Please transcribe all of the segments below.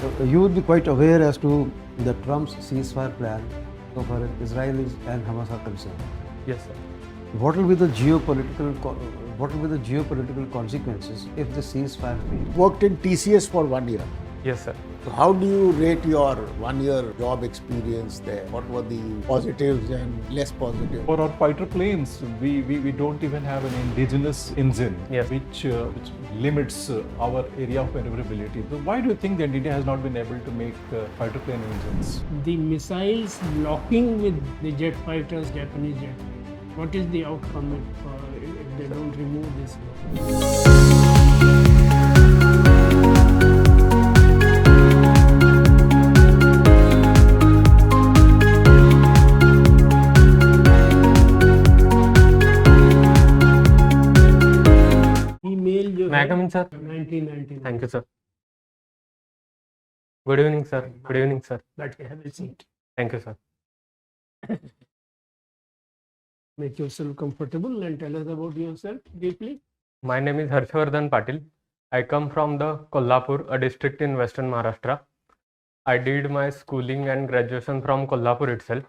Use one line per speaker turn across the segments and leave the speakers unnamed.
You would be quite aware as to the Trump's ceasefire plan so far as Israelis and Hamas are concerned.
Yes, sir.
What will be the geopolitical consequences if the ceasefire fails?
Worked in TCS for 1 year.
Yes, sir.
So how do you rate your 1 year job experience there? What were the positives and less positive?
For our fighter planes, we don't even have an indigenous engine,
Yes.
which limits our area of maneuverability. So why do you think that India has not been able to make fighter plane engines?
The missiles locking with the jet fighters, Japanese jet. What is the outcome if they don't remove this law? Email जो
May I
है,
come in, sir?
1999.
Thank you, sir. Good evening, sir. Good evening, sir.
That we have a seat.
Thank you, sir.
Make yourself comfortable and tell us about yourself briefly.
My name is Harshvardhan Patil. I come from the Kolhapur, a district in Western Maharashtra. I did my schooling and graduation from Kolhapur itself.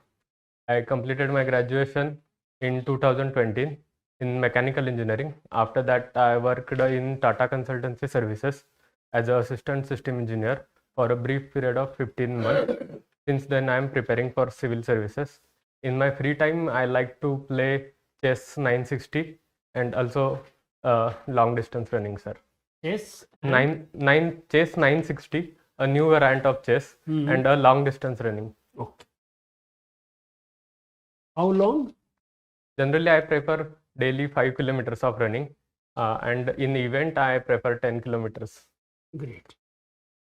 I completed my graduation in 2020 in mechanical engineering. After that, I worked in Tata Consultancy Services as an assistant system engineer for a brief period of 15 months. Since then, I am preparing for civil services. In my free time, I like to play chess 960 and also long distance running, sir.
Yes.
Chess 960, a new variant of chess, and a long distance running.
Okay. How long?
Generally, I prefer daily 5 kilometers of running, and in event, I prefer 10 kilometers.
Great.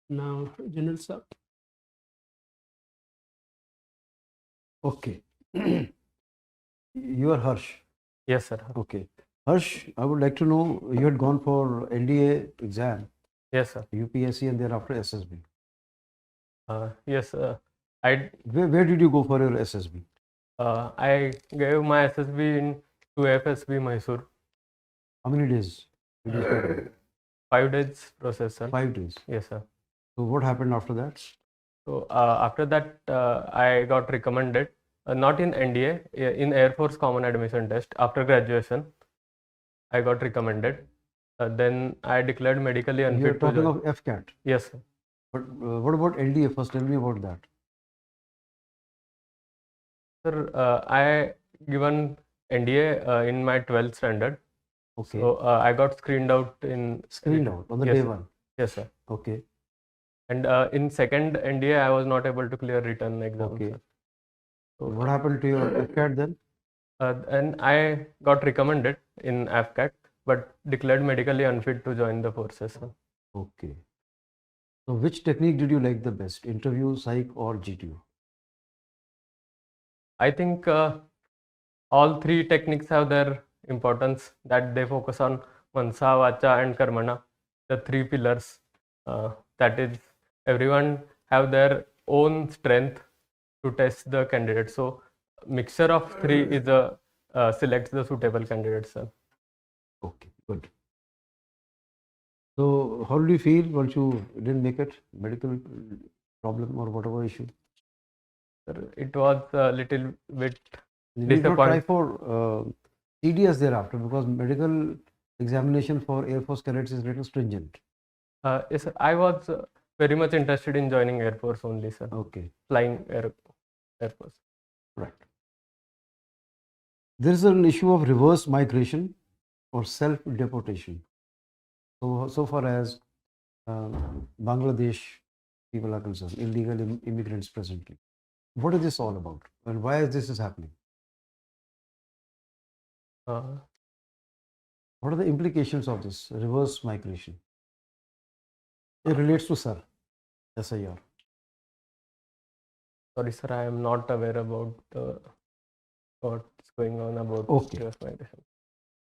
Now, General sir.
Okay. You are Harsh.
Yes, sir.
Okay. Harsh, I would like to know, you had gone for NDA exam,
Yes, sir.
UPSC and thereafter SSB.
Yes, I
Where did you go for your SSB?
I gave my SSB in UPSC Mysore.
How many days did you spend?
5 days process, sir.
5 days.
Yes, sir.
So what happened after that?
So after that, I got recommended, not in NDA, in Air Force Common Admission Test. After graduation, I got recommended. Then I declared medically
You are
unfit to
talking
join.
of FCAT.
Yes, sir.
But what about NDA? First, tell me about that.
Sir, I given NDA in my 12th standard.
Okay.
So I got screened out in
Screened out on the
Yes,
day
sir.
one.
Yes, sir.
Okay.
And in second NDA, I was not able to clear written exam.
Okay.
Sir. So,
What happened to your FCAT then?
and I got recommended in AFCAT, but declared medically unfit to join the forces. Sir.
Okay. So which technique did you like the best? Interview, psych, or GTO?
I think all three techniques have their importance, that they focus on Mansa, Vacha, and Karmana, the three pillars. That is, everyone have their own strength to test the candidate. So, mixture of three is selects the suitable candidate, sir.
Okay, good. So how did you feel once you didn't make it? Medical problem or whatever issue?
Sir, it was a little bit
You did not try
disappointing.
for CDS thereafter because medical examination for Air Force cadets is little stringent.
Yes, sir, I was very much interested in joining Air Force only, sir.
Okay,
Flying Air Force.
right. There is an issue of reverse migration or self-deportation. So far as Bangladesh people are concerned, illegal immigrants presently. What is this all about and why is this happening?
Uh,
What are the implications of this reverse migration? It relates to SIR.
Sorry, sir, I am not aware about what's going on about
Okay.
reverse migration.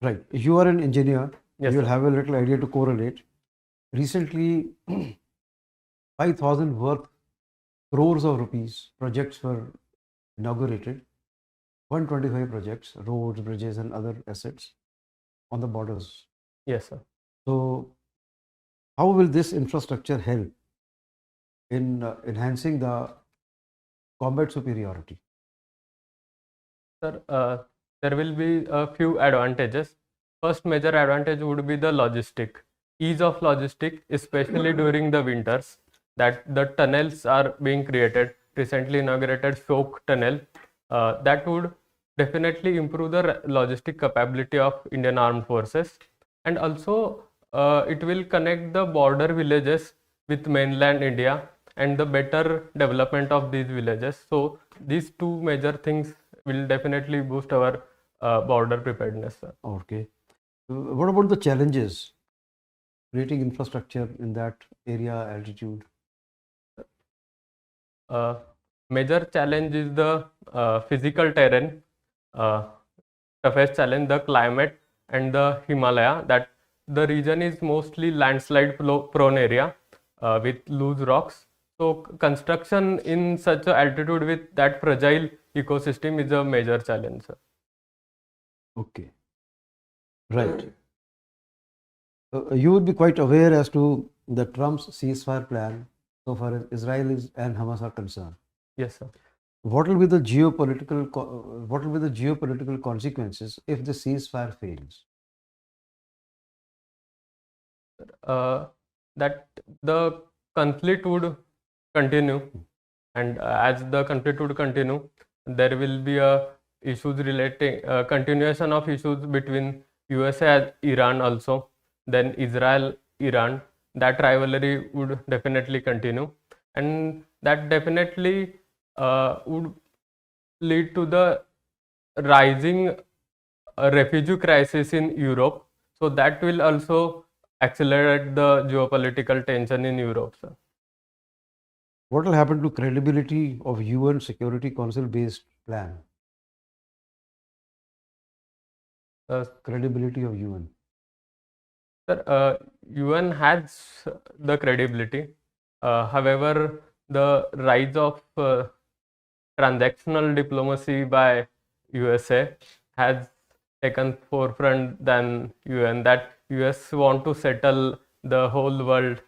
Right. You are an engineer.
Yes,
You'll
sir.
have a little idea to correlate. Recently, 5,000 worth crores of rupees projects were inaugurated. 125 projects, roads, bridges, and other assets on the borders.
Yes, sir.
So, how will this infrastructure help in enhancing the combat superiority?
Sir, there will be a few advantages. First major advantage would be the logistic. Ease of logistic, especially during the winters, that the tunnels are being created. Recently inaugurated Shok tunnel, that would definitely improve the logistic capability of Indian Armed Forces, and also it will connect the border villages with mainland India and the better development of these villages. So these two major things will definitely boost our border preparedness, sir.
Okay. What about the challenges creating infrastructure in that area, altitude?
Major challenge is the physical terrain, toughest challenge, the climate and the Himalaya, that the region is mostly landslide prone area with loose rocks. So construction in such an altitude with that fragile ecosystem is a major challenge, sir.
Okay. Right. You would be quite aware as to the Trump's ceasefire plan so far as Israel and Hamas are concerned.
Yes, sir.
What will be the geopolitical consequences if the ceasefire fails?
That the conflict would continue, and as the conflict would continue, there will be issues relating continuation of issues between USA and Iran also, then Israel, Iran. That rivalry would definitely continue, and that definitely would lead to the rising refugee crisis in Europe. So that will also accelerate the geopolitical tension in Europe, sir.
What will happen to credibility of UN Security Council based plan? Credibility of UN.
Sir, UN has the credibility. However, the rise of transactional diplomacy by USA has taken forefront than UN. That US want to settle the whole world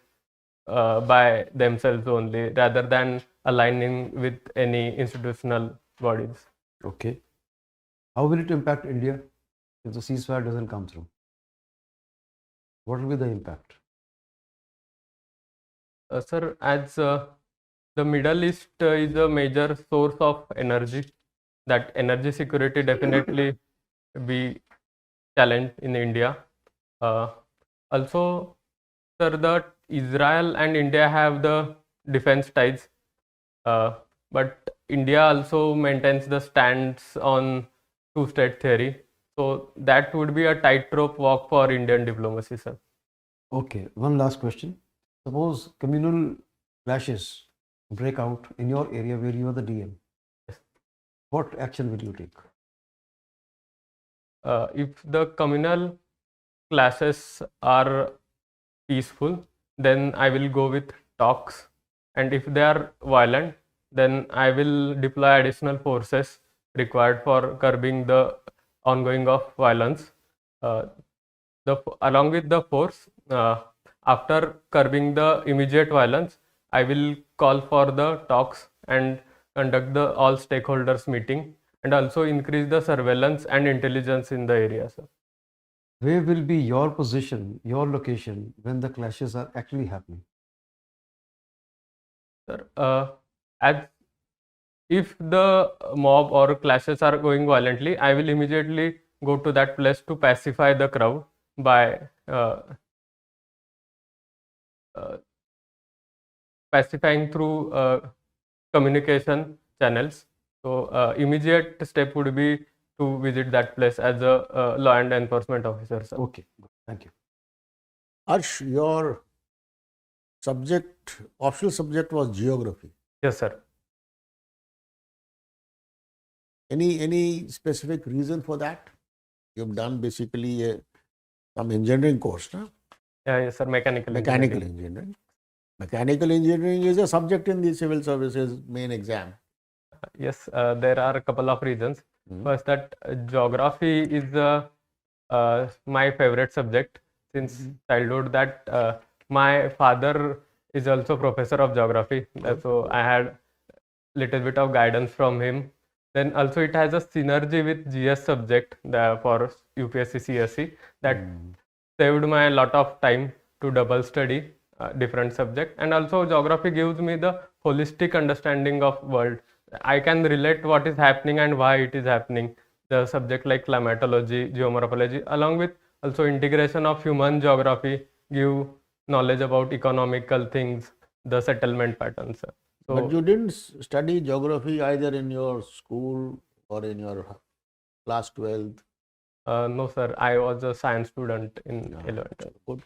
by themselves only, rather than aligning with any institutional bodies.
Okay. How will it impact India if the ceasefire doesn't come through? What will be the impact?
Sir, as the Middle East is a major source of energy, that energy security definitely be challenged in India. Also, sir, the Israel and India have the defense ties, but India also maintains the stance on two-state theory. So that would be a tightrope walk for Indian diplomacy, sir.
Okay, one last question. Suppose communal clashes break out in your area where you are the DM.
Yes.
What action will you take?
If the communal clashes are peaceful, then I will go with talks, and if they are violent, then I will deploy additional forces required for curbing the ongoing of violence. Along with the force, after curbing the immediate violence, I will call for the talks and conduct the all stakeholders meeting, and also increase the surveillance and intelligence in the area, sir.
Where will be your position, your location when the clashes are actually happening?
Sir, as if the mob or clashes are going violently, I will immediately go to that place to pacify the crowd by pacifying through communication channels. So immediate step would be to visit that place as a law and enforcement officer, sir.
Okay, thank you.
Harsh, your optional subject was geography.
Yes, sir.
Any specific reason for that? You've done basically some engineering course, no?
Yes, sir. Mechanical
engineering. Mechanical engineering is a subject in the civil services main exam.
Yes, there are a couple of reasons. First, that geography is my favorite subject since childhood. That my father is also professor of geography. So I had little bit of guidance from him. Then also it has a synergy with GS subject for UPSC CSC that saved my lot of time to double study different subject. And also geography gives me the holistic understanding of world. I can relate what is happening and why it is happening. The subject like climatology, geomorphology, along with also integration of human geography, give knowledge about economical things, the settlement patterns. So,
But you didn't study geography either in your school or in your class 12th.
no, sir, I was a science student in 11th.
Good.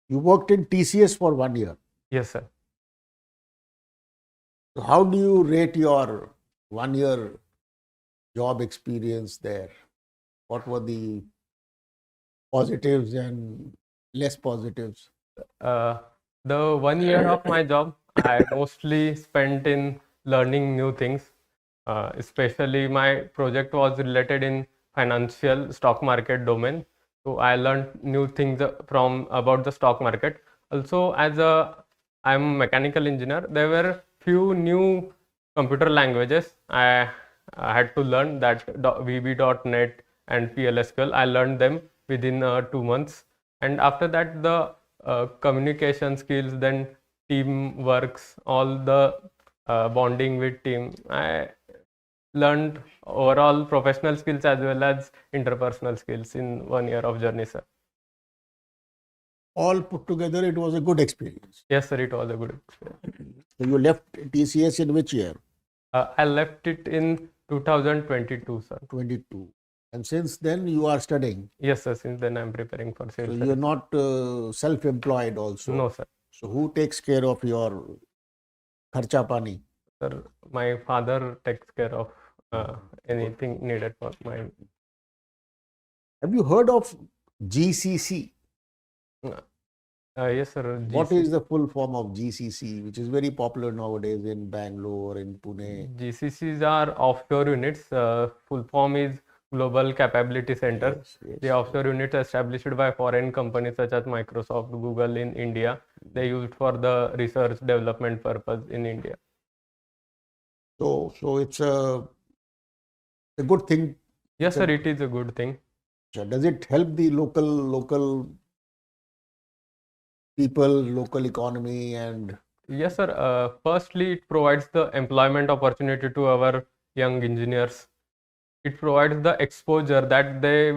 You worked in TCS for 1 year.
Yes, sir.
So how do you rate your 1 year job experience there? What were the positives and less positives?
The 1 year of my job, I mostly spent in learning new things. Especially my project was related in financial stock market domain. So I learned new things from about the stock market. Also, I'm a mechanical engineer, there were few new computer languages I had to learn, that VB.NET and PLSQL. I learned them within 2 months. And after that, the communication skills, then team works, all the bonding with team. I learned overall professional skills as well as interpersonal skills in 1 year of journey, sir.
All put together, it was a good experience.
Yes, sir, it was a good experience.
So you left TCS in which year?
I left it in 2022, sir.
22. And since then you are studying.
Yes, sir, since then I'm preparing for
So
civil
you are
service.
not self-employed also.
No, sir.
So who takes care of your kharcha pani?
Sir, my father takes care of anything needed for my.
Have you heard of GCC?
Yes, sir.
What is the full form of GCC, which is very popular nowadays in Bangalore, in Pune?
GCCs are offshore units. Full form is Global Capability Center.
Yes, yes.
The offshore units established by foreign companies such as Microsoft, Google in India. They used for the research development purpose in India.
So it's a good thing.
Yes, sir, it is a good thing.
Does it help the local people, local economy, and
Yes, sir. Firstly, it provides the employment opportunity to our young engineers. It provides the exposure that they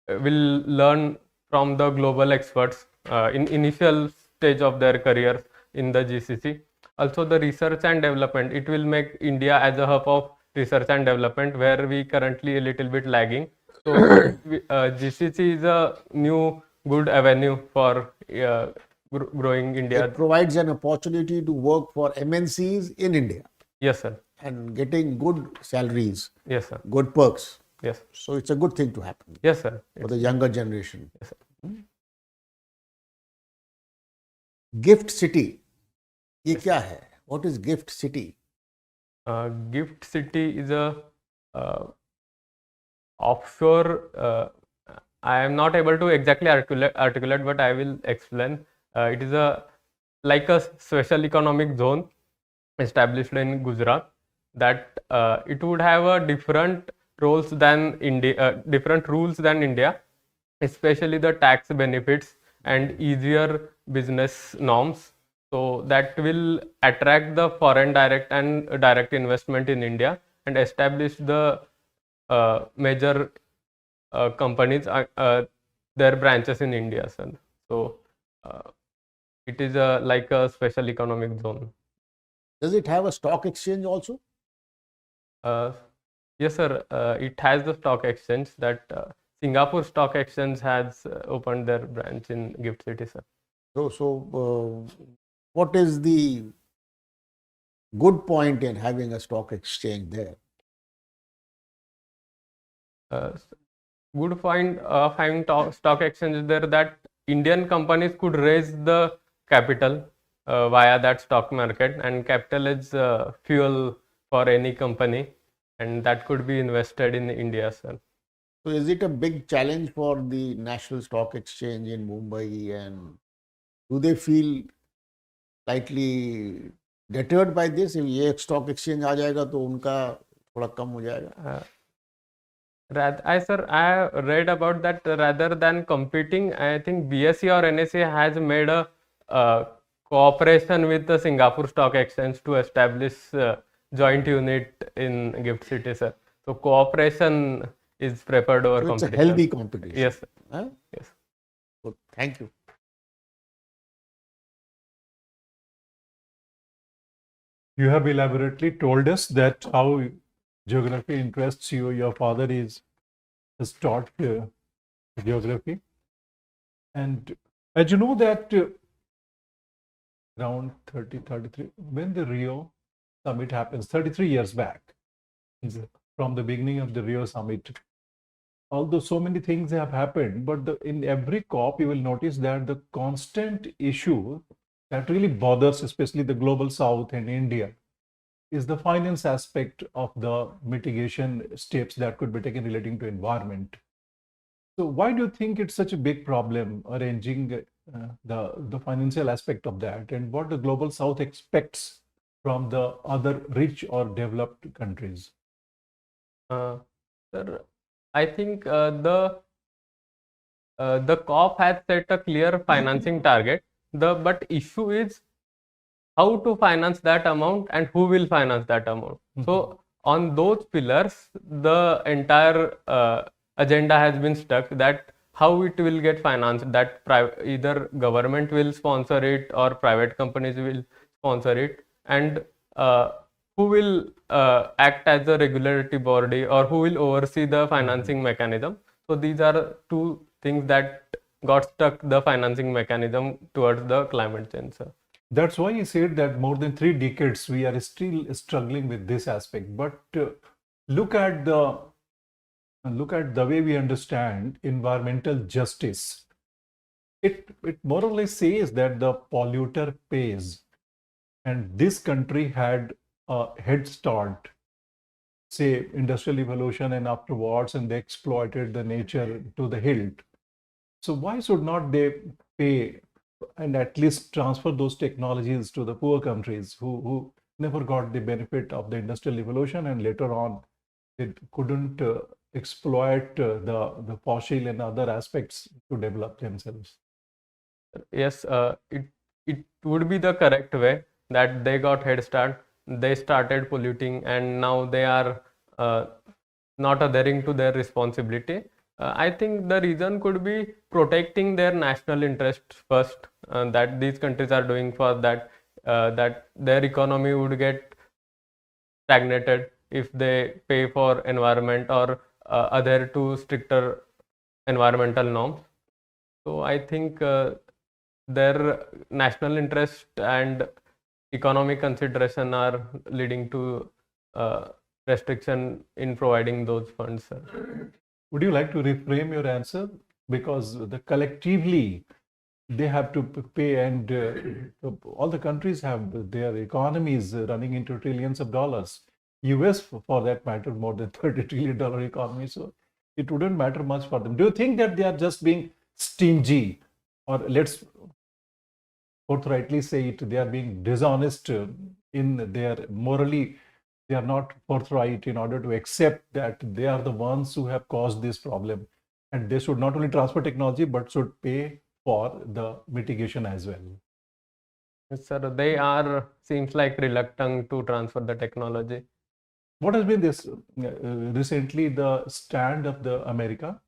will learn from the global experts in initial stage of their careers in the GCC. Also, the research and development. It will make India as a hub of research and development, where we currently a little bit lagging. So, GCC is a new good avenue for growing India.
it provides an opportunity to work for MNCs in India
Yes, sir.
and getting good salaries,
Yes, sir.
good perks.
Yes.
So it's a good thing to happen
Yes, sir.
for the younger generation.
Yes, sir.
Gift City. ये क्या है? What is Gift City?
Gift City is a offshore. I am not able to exactly articulate, but I will explain. It is like a special economic zone established in Gujarat. That it would have a different rules than India, especially the tax benefits and easier business norms. So that will attract the foreign direct and direct investment in India and establish the major companies, their branches in India, sir. So it is like a special economic zone.
Does it have a stock exchange also?
Yes, sir. It has the stock exchange that Singapore Stock Exchange has opened their branch in Gift City, sir.
So what is the good point in having a stock exchange there?
Good point of having stock exchange there, that Indian companies could raise the capital via that stock market, and capital is fuel for any company, and that could be invested in India, sir.
So is it a big challenge for the National Stock Exchange in Mumbai and do they feel slightly deterred by this? if ये stock exchange आ जाएगा तो उनका थोड़ा कम हो जाएगा?
I read about that. Rather than competing, I think BSE or NSE has made a cooperation with the Singapore Stock Exchange to establish joint unit in GIFT City, sir. So cooperation is preferred over
So it's a
competition.
healthy competition.
Yes, sir.
Huh?
Yes.
Good. Thank you.
You have elaborately told us that how geography interests you. Your father has taught geography, and as you know that around 33, when the Rio summit happens, 33 years back, from the beginning of the Rio summit, although so many things have happened, but in every COP you will notice that the constant issue that really bothers especially the global south and India is the finance aspect of the mitigation steps that could be taken relating to environment. So why do you think it's such a big problem arranging the financial aspect of that, and what the global south expects from the other rich or developed countries?
Sir, I think the COP has set a clear financing target. But issue is how to finance that amount and who will finance that amount. So on those pillars, the entire agenda has been stuck, that how it will get financed, that either government will sponsor it or private companies will sponsor it, and who will act as a regulatory body or who will oversee the financing mechanism. So these are two things that got stuck, the financing mechanism towards the climate change, sir.
That's why he said that more than 3 decades we are still struggling with this aspect. But look at the way we understand environmental justice. It more or less says that the polluter pays, and this country had a head start, say industrial evolution and afterwards, and they exploited the nature to the hilt. So why should not they pay and at least transfer those technologies to the poor countries who never got the benefit of the industrial evolution, and later on it couldn't exploit the fossil and other aspects to develop themselves?
Yes, it would be the correct way that they got head start, they started polluting, and now they are not adhering to their responsibility. I think the reason could be protecting their national interests first, that these countries are doing for that, that their economy would get stagnated if they pay for environment or adhere to stricter environmental norms. So I think their national interest and economic consideration are leading to restriction in providing those funds, sir.
Would you like to reframe your answer? Because collectively they have to pay, and all the countries have their economies running into trillions of dollars. US, for that matter, more than $30 trillion economy. So it wouldn't matter much for them. Do you think that they are just being stingy, or let's forthrightly say it, they are being dishonest in their morally? They are not forthright in order to accept that they are the ones who have caused this problem, and they should not only transfer technology but should pay for the mitigation as well.
Yes, sir, they are, seems like, reluctant to transfer the technology.
What has been this recently the stand of the America,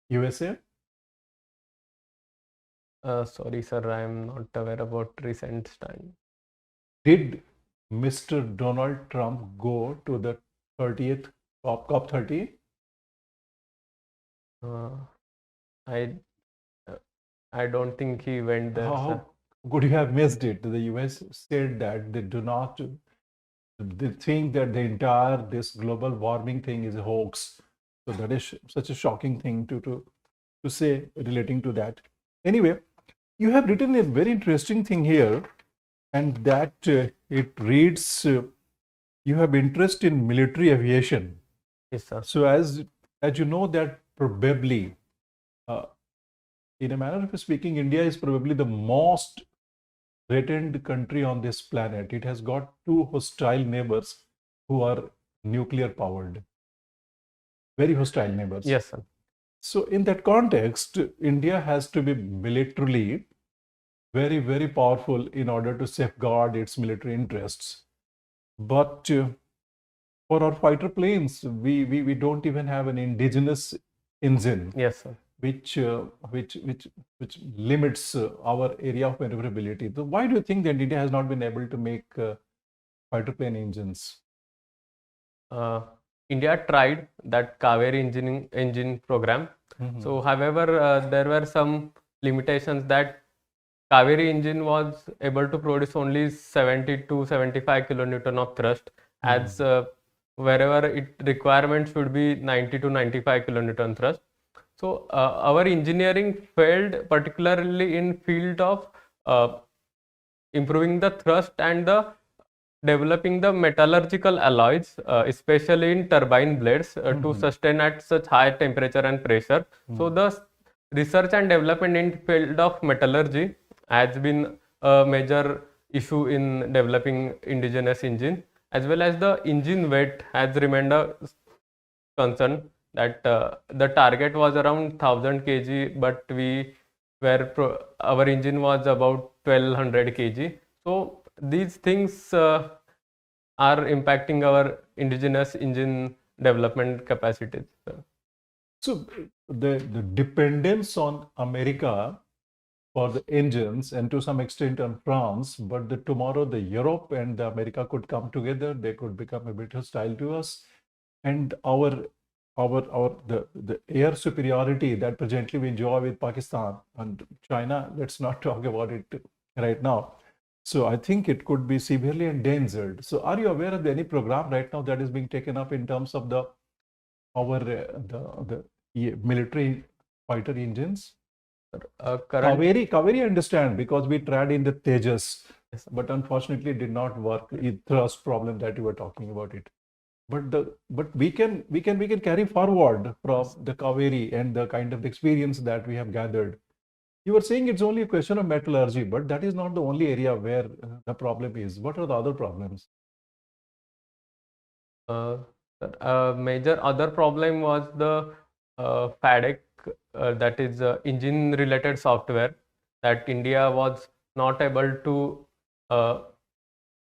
USA?
Sorry, sir, I am not aware about recent stand.
Did Mr. Donald Trump go to the 30th COP 30?
I don't think he went there, sir.
How could you have missed it? The US said that they do not, they think that the entire this global warming thing is a hoax. So that is such a shocking thing to say relating to that. Anyway, you have written a very interesting thing here, and that it reads, you have interest in military aviation.
Yes, sir.
So as you know that probably, in a manner of speaking, India is probably the most threatened country on this planet. It has got two hostile neighbors who are nuclear powered, very hostile neighbors.
Yes, sir.
So in that context, India has to be militarily very, very powerful in order to safeguard its military interests. But for our fighter planes, we don't even have an indigenous engine,
Yes, sir.
which limits our area of maneuverability. So why do you think that India has not been able to make fighter plane engines?
India tried that Kaveri engine program. So, however, there were some limitations that Kaveri engine was able to produce only 70 to 75 kilonewton of thrust, as wherever it requirement should be 90 to 95 kilonewton thrust. So our engineering failed, particularly in field of improving the thrust and the developing the metallurgical alloys, especially in turbine blades, to sustain at such high temperature and pressure. So the research and development in field of metallurgy has been a major issue in developing indigenous engine, as well as the engine weight has remained a concern. That the target was around 1000 kg, but our engine was about 1200 kg. So these things are impacting our indigenous engine development capacities.
So the dependence on America for the engines, and to some extent on France, but tomorrow the Europe and the America could come together, they could become a bit hostile to us, and the air superiority that presently we enjoy with Pakistan and China, let's not talk about it right now. So I think it could be severely endangered. So are you aware of any program right now that is being taken up in terms of the military fighter engines? Kaveri, I understand, because we tried in the Tejas, but unfortunately it did not work. The thrust problem that you were talking about it. But we can carry forward from the Kaveri and the kind of experience that we have gathered. You were saying it's only a question of metallurgy, but that is not the only area where the problem is. What are the other problems?
Major other problem was the FADEC, that is engine related software, that India was not able to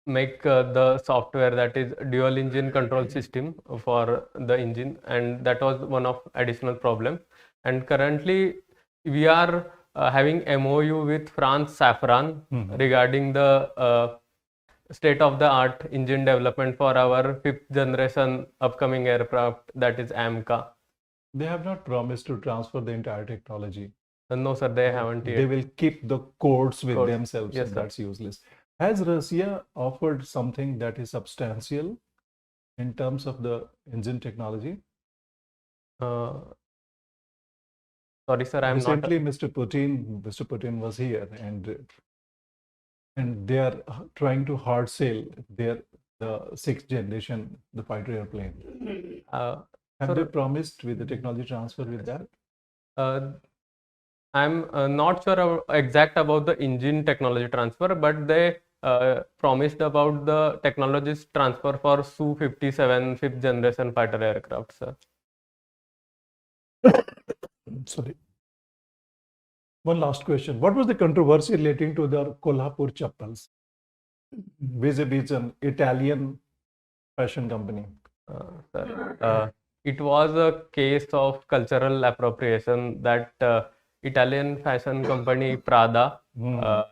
make the software, that is dual engine control system for the engine, and that was one of additional problem. And currently we are having MOU with France Safran regarding the state of the art engine development for our 5th generation upcoming aircraft, that is AMCA.
They have not promised to transfer the entire technology.
No, sir, they haven't yet.
They will keep the codes with themselves.
Yes,
that's useless. Has Russia offered something that is substantial in terms of the engine technology?
Sorry, sir, I'm
recently Mr. Putin was here, and they are trying to hard sell the 6th generation, the fighter airplane. Have they promised with the technology transfer with that?
I'm not sure exact about the engine technology transfer, but they promised about the technologies transfer for Su-57 5th generation fighter aircraft, sir.
Sorry. One last question. What was the controversy relating to the Kolhapur chappals vis-a-vis an Italian fashion company?
Sir, it was a case of cultural appropriation, that Italian fashion company Prada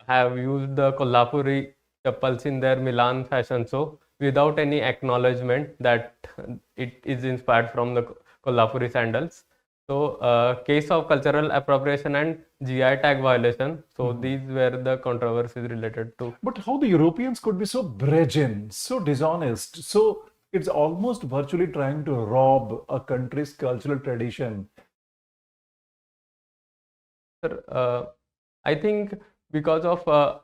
have used the Kolhapuri chappals in their Milan fashion show without any acknowledgement that it is inspired from the Kolhapuri sandals. So case of cultural appropriation and GI tag violation. So these were the controversies related to.
But how the Europeans could be so brazen, so dishonest, so it's almost virtually trying to rob a country's cultural tradition.
Sir, I think because of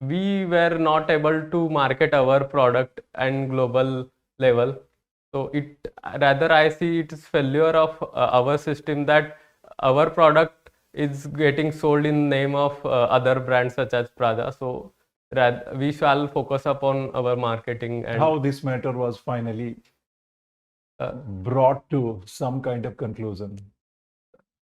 we were not able to market our product and global level. So rather I see it is failure of our system, that our product is getting sold in name of other brands such as Prada. So we shall focus upon our marketing and
How this matter was finally brought to some kind of conclusion.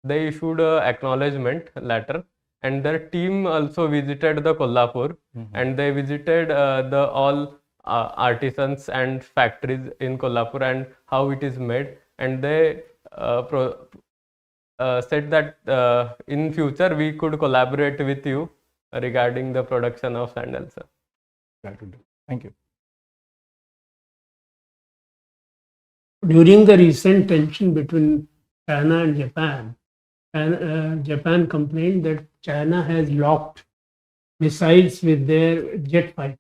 they issued a acknowledgement letter, and their team also visited the Kolhapur, and they visited the all artisans and factories in Kolhapur and how it is made, and they said that in future we could collaborate with you regarding the production of sandals.
That would do. Thank you.
During the recent tension between China and Japan, and Japan complained that China has locked missiles with their jet fighter.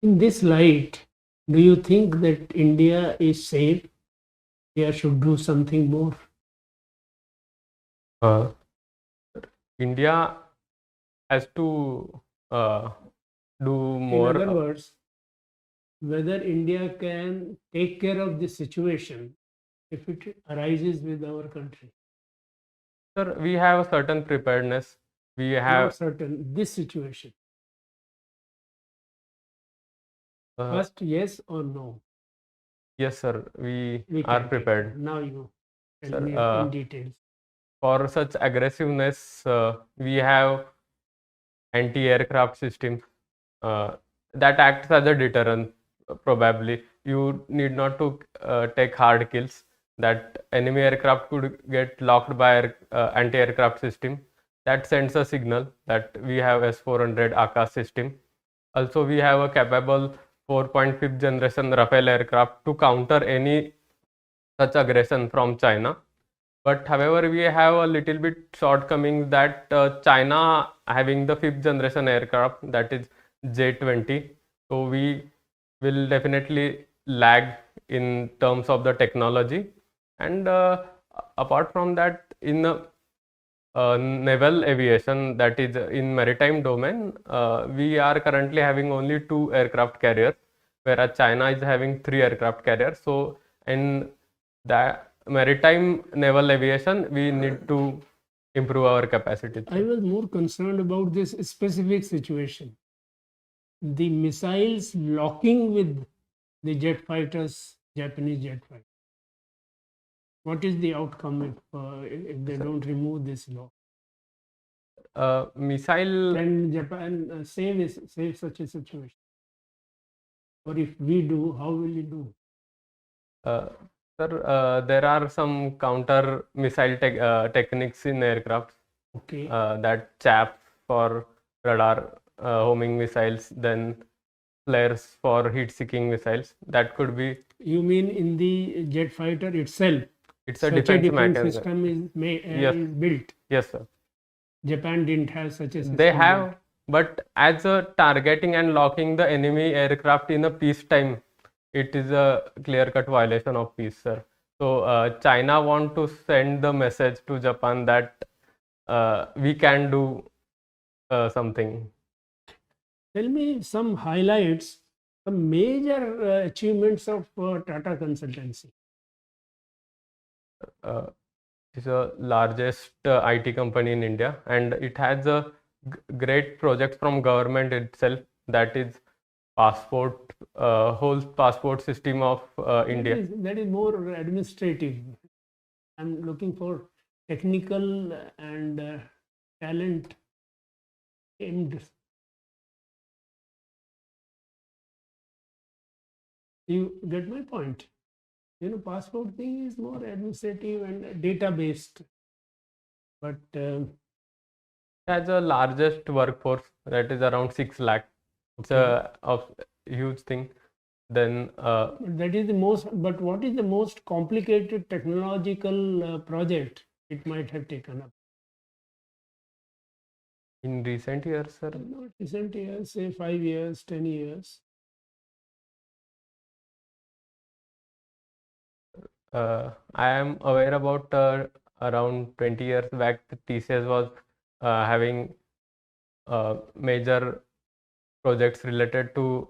In this light, do you think that India is safe? India should do something more?
India has to do more.
In other words, whether India can take care of this situation if it arises with our country.
Sir, we have a certain preparedness. We have
Not certain this situation. First, yes or no?
Yes, sir. We
We
are
can take
prepared.
it. Now you tell
Sir,
me in details.
For such aggressiveness, we have anti-aircraft systems that acts as a deterrent. Probably you need not to take hard kills. That enemy aircraft could get locked by anti-aircraft system. That sends a signal that we have S-400 Akash system. Also, we have a capable 4.5th generation Rafale aircraft to counter any such aggression from China. But however, we have a little bit shortcomings that China having the 5th generation aircraft, that is J-20. So we will definitely lag in terms of the technology. And apart from that, in naval aviation, that is in maritime domain, we are currently having only 2 aircraft carriers, whereas China is having 3 aircraft carriers. So in that maritime naval aviation, we need to improve our capacity.
I was more concerned about this specific situation. The missiles locking with the jet fighters, Japanese jet fighters. What is the outcome if they don't remove this law?
Missile.
Can Japan save such a situation? Or if we do, how will we do?
Sir, there are some counter missile techniques in aircraft.
Okay.
That chaff for radar homing missiles, then flares for heat-seeking missiles. That could be.
You mean in the jet fighter itself?
It's a
such
defense
mechanism system
Yes.
is built.
Yes, sir.
Japan didn't have such a system.
They have, but as a targeting and locking the enemy aircraft in a peacetime, it is a clear-cut violation of peace, sir. So China want to send the message to Japan that we can do something.
Tell me some highlights, some major achievements of Tata Consultancy.
It's the largest IT company in India, and it has a great project from government itself, that is passport, whole passport system of India.
That is more administrative. I'm looking for technical and talent aimed. You get my point? Passport thing is more administrative and data based, but
it has the largest workforce, that is around 6 lakh. It's a huge thing. Then
that is the most. But what is the most complicated technological project it might have taken up
in recent years, sir?
Not recent years, say 5 years, 10 years.
I am aware about around 20 years back, TCS was having major projects related to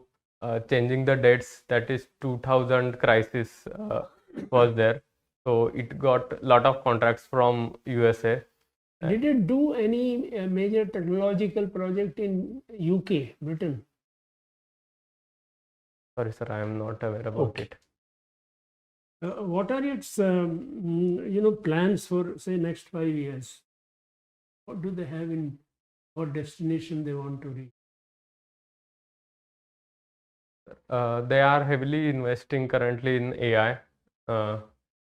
changing the dates, that is 2000 crisis was there. So it got a lot of contracts from USA.
Did it do any major technological project in UK, Britain?
Sorry, sir, I am not aware about
Okay.
it.
What are its plans for say next 5 years? What do they have in what destination they want to reach?
They are heavily investing currently in AI,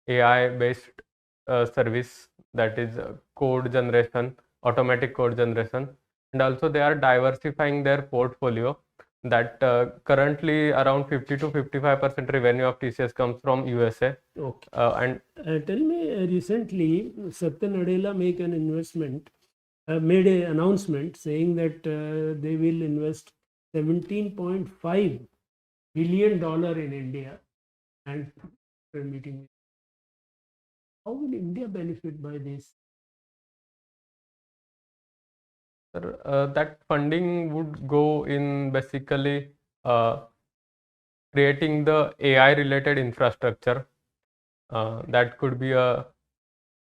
AI-based service, that is code generation, automatic code generation, and also they are diversifying their portfolio. That currently around 50 to 55% revenue of TCS comes from USA.
Okay.
And
Tell me, recently Satya Nadella made an announcement saying that they will invest $17.5 billion in India and meeting. How will India benefit by this?
sir, that funding would go in basically creating the AI related infrastructure. That could be a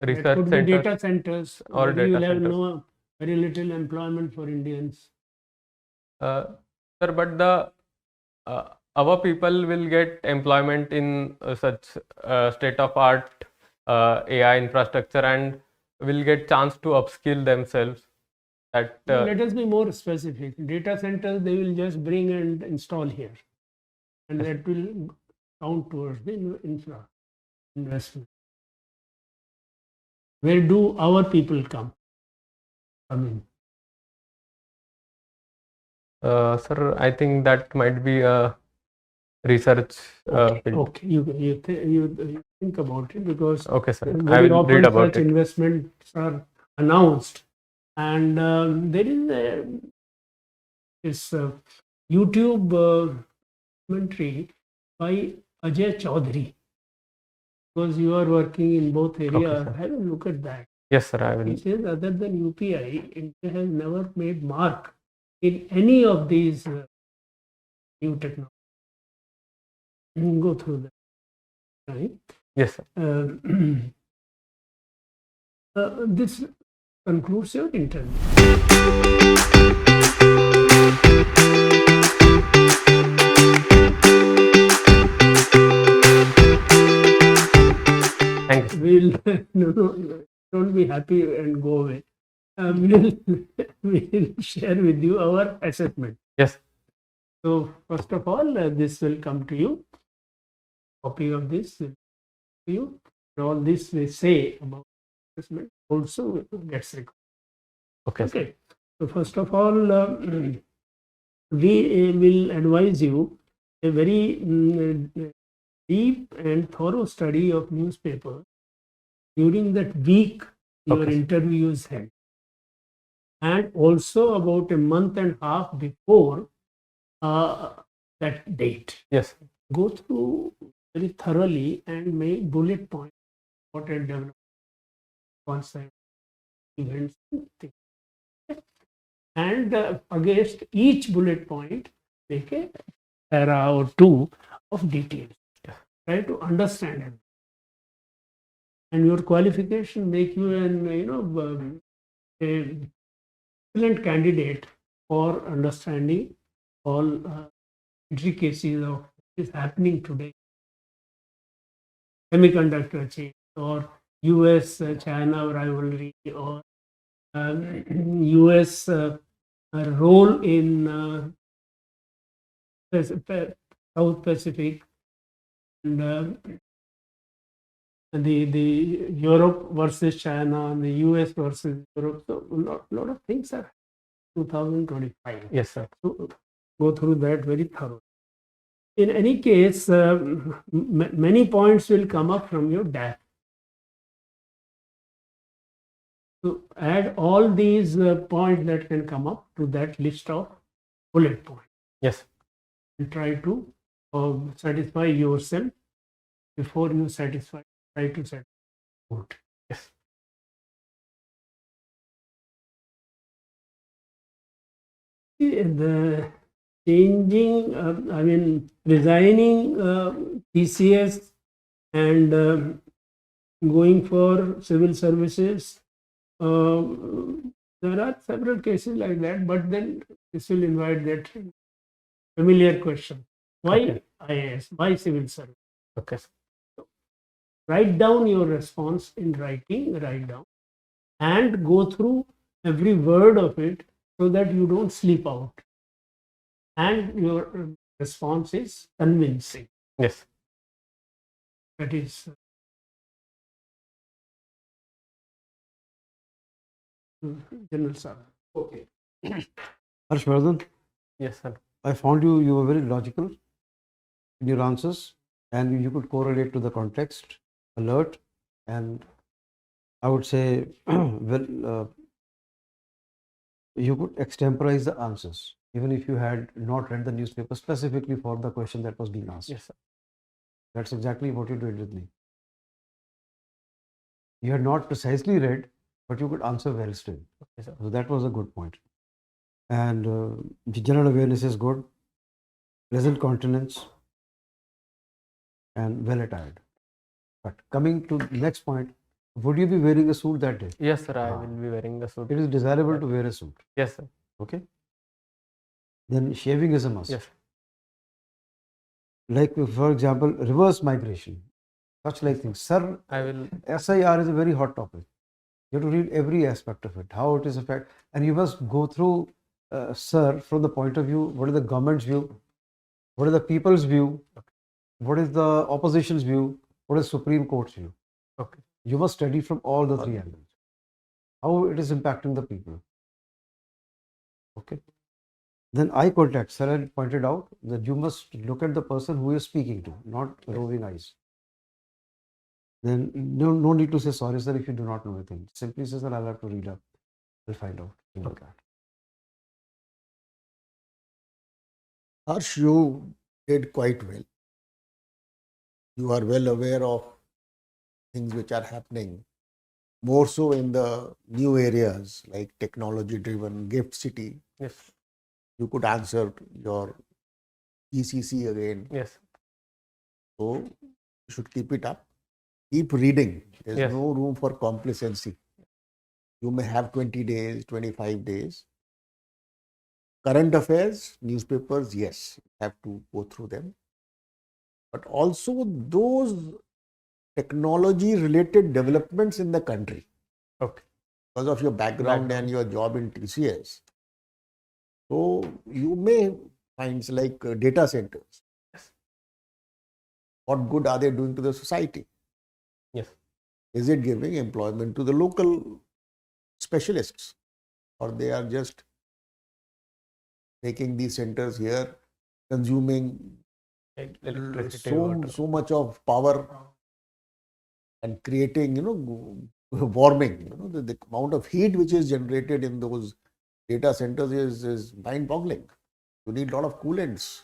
That
research
could be
center
data centers,
or
where you will
data
have
centers.
very little employment for Indians.
Sir, but the our people will get employment in such state of art AI infrastructure and will get chance to upskill themselves. That
Now, let us be more specific. Data centers they will just bring and install here, and
Yes.
that will count towards the infra investment. Where do our people come in?
Sir, I think that might be a research field.
Okay, you think about it, because
Okay, sir. I
very
will
often
read about
such
it.
investments are announced, and there is this YouTube documentary by Ajay Chaudhary. Because you are working in both areas,
sir.
have a look at that.
Yes, sir. I
He
will.
says other than UPI, India has never made mark in any of these new technologies. Go through that. Right?
Yes, sir.
This concludes your interview.
Thank you.
We'll no, don't be happy and go away. We'll share with you our assessment.
Yes.
So first of all, this will come to you. Copy of this will come to you. And all this we say about assessment also gets recorded.
Okay, sir.
Okay. So first of all, we will advise you a very deep and thorough study of newspaper during that week your
Okay, sir.
interview is held, and also about a month and a half before that date.
Yes.
Go through very thoroughly and make bullet points, important development, concept, events, things. And against each bullet point, make a para or two of details. Try to understand it. And your qualification make you an a excellent candidate for understanding all intricacies of what is happening today. Semiconductor change, or US-China rivalry, or US role in South Pacific, and the Europe versus China, and the US versus Europe. So a lot of things are 2025.
Yes, sir.
So go through that very thoroughly. In any case, many points will come up from your DAF. So add all these points that can come up to that list of bullet points.
Yes.
And try to satisfy yourself before you try to satisfy.
Yes.
The changing, resigning TCS and going for civil services. There are several cases like that, but then this will invite that familiar question. Why
Okay.
IAS? Why civil service?
Okay.
Write down your response in writing, write down, and go through every word of it so that you don't sleep out. And your response is convincing.
Yes.
That is General Sir.
Okay. Harshvardhan,
Yes, sir.
I found you were very logical in your answers and you could correlate to the context, alert, and I would say, you could extemporize the answers, even if you had not read the newspaper specifically for the question that was being asked.
Yes, sir.
That's exactly what you did with me. You had not precisely read, but you could answer well still.
Okay, sir.
So that was a good point. And the general awareness is good, pleasant countenance, and well attired. But coming to the next point, would you be wearing a suit that day?
Yes, sir. I
Ah.
will be wearing the suit.
It is desirable to wear a suit.
Yes, sir.
Okay. Then shaving is a must.
Yes.
Like, for example, reverse migration, such like things. Sir,
I will.
SIR is a very hot topic. You have to read every aspect of it, how it is affected, and you must go through, sir, from the point of view, what is the government's view, what is the people's view, what is the opposition's view, what is Supreme Court's view.
Okay.
You must study from all the three angles, how it is impacting the people. Okay. Then eye contact, sir had pointed out that you must look at the person who you're speaking to, not roving eyes. Then no need to say sorry, sir, if you do not know anything. Simply say, sir, I'll have to read up. I'll find out. Things like that.
Harsh, you did quite well. You are well aware of things which are happening, more so in the new areas like technology-driven gift city.
Yes.
You could answer your ECC again.
Yes.
So you should keep it up. Keep reading. There's
Yes.
no room for complacency. You may have 20 days, 25 days. Current affairs, newspapers, yes, you have to go through them. But also those technology-related developments in the country.
Okay.
Because of your background and your job in TCS. So you may find like data centers.
Yes.
What good are they doing to the society?
Yes.
Is it giving employment to the local specialists, or they are just making these centers here, consuming
Electricity, water.
so much of power and creating, warming. The amount of heat which is generated in those data centers is mind-boggling. You need a lot of coolants.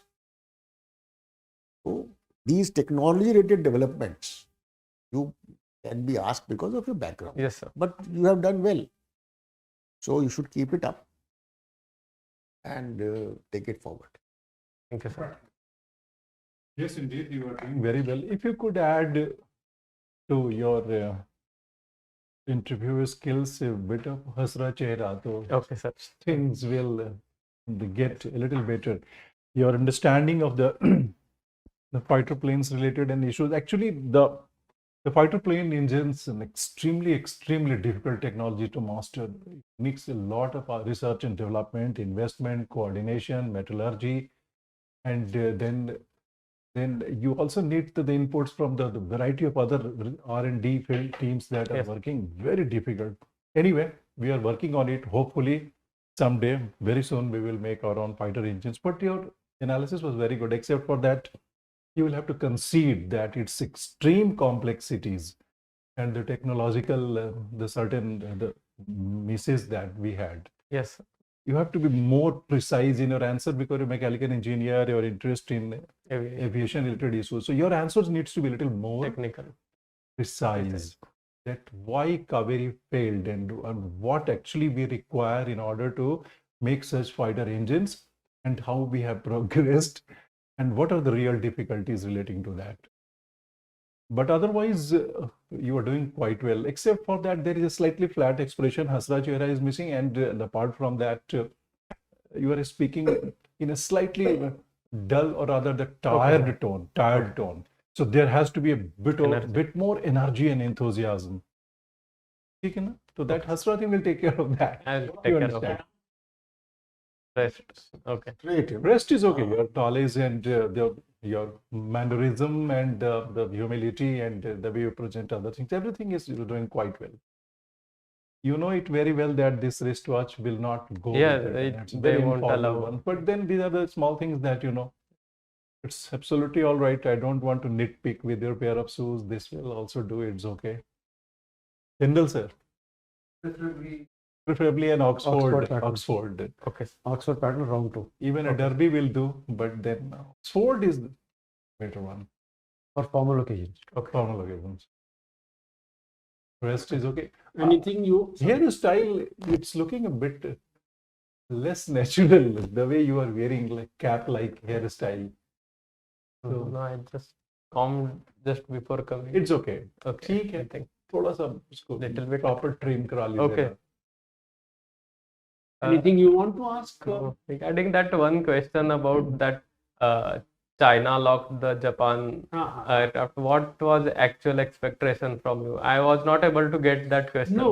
So these technology-related developments, you can be asked because of your background.
Yes, sir.
But you have done well. So you should keep it up and take it forward.
Thank you, sir.
Yes, indeed, you are doing very well. If you could add to your interview skills a bit of hasra chehra, so
Okay, sir.
things will get a little better. Your understanding of the the fighter planes related and issues. Actually, the fighter plane engines an extremely difficult technology to master. It needs a lot of research and development, investment, coordination, metallurgy, and then you also need the inputs from the variety of other R&D field teams that are
Yes.
working. Very difficult. Anyway, we are working on it. Hopefully, someday, very soon, we will make our own fighter engines. But your analysis was very good, except for that you will have to concede that it's extreme complexities and the technological, the certain the misses that we had.
Yes.
You have to be more precise in your answer because you're a mechanical engineer, your interest in aviation related issues. So your answers needs to be a little more
Technical.
precise. That why Kaveri failed and what actually we require in order to make such fighter engines and how we have progressed and what are the real difficulties relating to that. But otherwise, you are doing quite well. Except for that, there is a slightly flat expression. Hasra chehra is missing, and apart from that, you are speaking in a slightly dull or rather the tired tone. Tired tone. So there has to be a bit more energy and enthusiasm. ठीक है ना? So that Hasra thing will take care of that.
I'll
You
take care of
understand?
it. Rest. Okay.
Great.
Rest is okay. Your knowledge and your mannerism and the humility and the way you present other things, everything is you're doing quite well. You know it very well that this wristwatch will not go.
Yeah,
with it, and it's
they
very
won't
informal
allow.
one. But then these are the small things that it's absolutely all right. I don't want to nitpick with your pair of shoes. This will also do. It's okay. Kendall sir, preferably an
Oxford pattern.
Oxford.
Okay.
Oxford pattern round 2
Even a derby will do, but then Oxford is the better one
for formal occasions.
for formal occasions. Rest is okay.
Anything you?
Hairstyle, it's looking a bit less natural. The way you are wearing like cap-like hairstyle. So
No, I just combed just before coming.
it's okay.
Okay.
ठीक है.
I think.
थोड़ा सा उसको
Little bit.
proper trim करा लीजिएगा.
Okay.
Anything you want to ask?
Regarding that one question about that China locked the Japan aircraft, what was the actual expectation from you? I was not able to get that question.
No,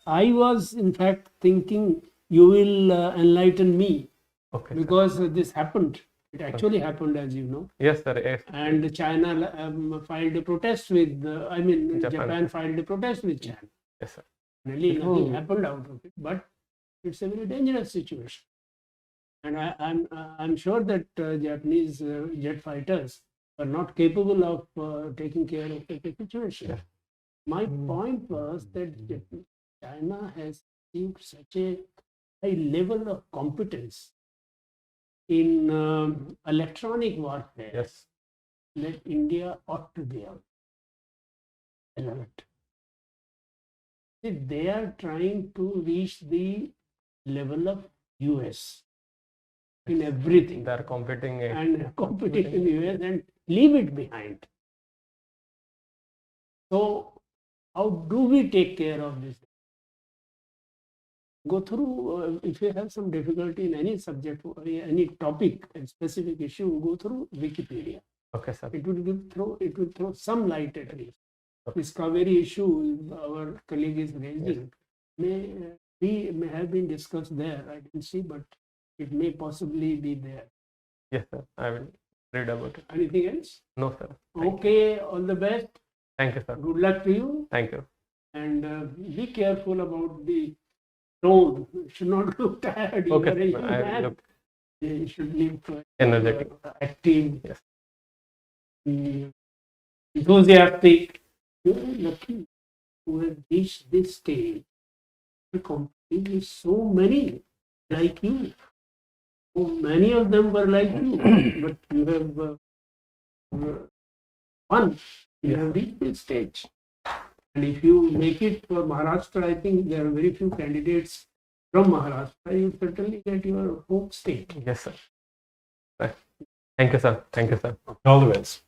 I was in fact thinking you will enlighten me
Okay.
because this happened. It actually happened, as you know.
Yes, sir. Yes.
And China filed a protest with, Japan filed a protest with China.
Yes, sir.
Really, nothing happened out of it, but it's a very dangerous situation. And I'm sure that Japanese jet fighters are not capable of taking care of such a situation.
Yeah.
My point was that China has achieved such a high level of competence in electronic warfare
Yes.
that India ought to be out. Alert. See, they are trying to reach the level of US in everything
They are competing.
and competing in US and leave it behind. So, how do we take care of this? Go through, if you have some difficulty in any subject, or any topic, a specific issue, go through Wikipedia.
Okay, sir.
It will throw some light at least.
Okay.
This Kaveri issue our colleague is raising may have been discussed there. I didn't see, but it may possibly be there.
Yes, sir. I will read about it.
Anything else?
No, sir. Thank you.
Okay, all the best.
Thank you, sir.
Good luck to you.
Thank you.
And be careful about the tone. You should not look tired. You
Okay,
are a young
I will
man.
look
You should live
energetic.
active,
Yes.
enthusiastic. You are lucky who have reached this stage. The company is so many like you. So many of them were like you, but you have won. You have reached this stage. And if you make it for Maharashtra, I think there are very few candidates from Maharashtra. You certainly get your home state.
Yes, sir. Right. Thank you, sir. Thank you, sir.
All the best.